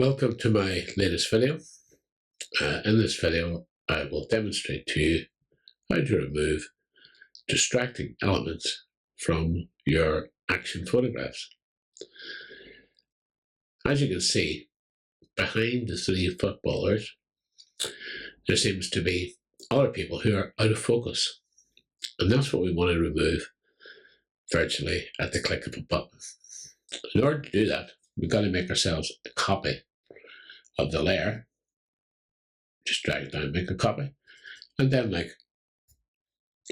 Welcome to my latest video. In this video, I will demonstrate to you how to remove distracting elements from your action photographs. As you can see, behind the three footballers, there seems to be other people who are out of focus. And that's what we want to remove virtually at the click of a button. In order to do that, we've got to make ourselves a copy of the layer. Just drag it down, make a copy. And then, like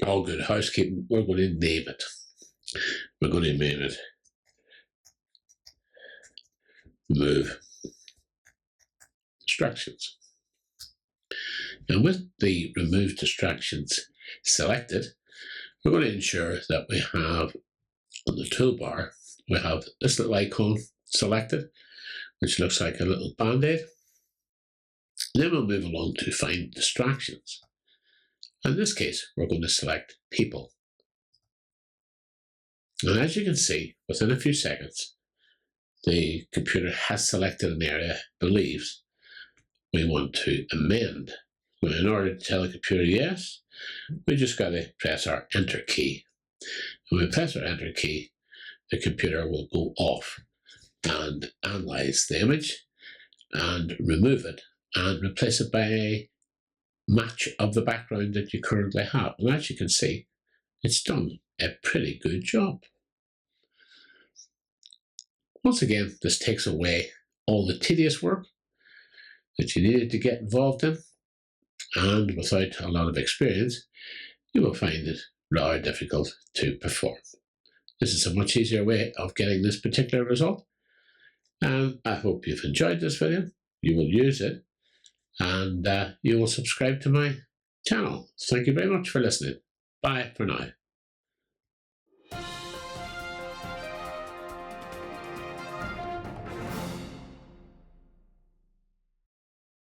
all good housekeeping, we're going to name it. We're going to name it Remove Distractions. And with the Remove Distractions selected, we're going to ensure that we have on the toolbar, we have this little icon selected, which looks like a little band-aid. Then we'll move along to Find Distractions. In this case, we're going to select People. And as you can see, within a few seconds, the computer has selected an area it believes we want to amend. Now, in order to tell the computer yes, we just got to press our Enter key. When we press our Enter key, the computer will go off and analyze the image and remove it and replace it by a match of the background that you currently have. And as you can see, it's done a pretty good job. Once again, this takes away all the tedious work that you needed to get involved in, and without a lot of experience, you will find it rather difficult to perform. This is a much easier way of getting this particular result, and I hope you've enjoyed this video. You will use it, and you will subscribe to my channel. Thank you very much for listening. Bye for now.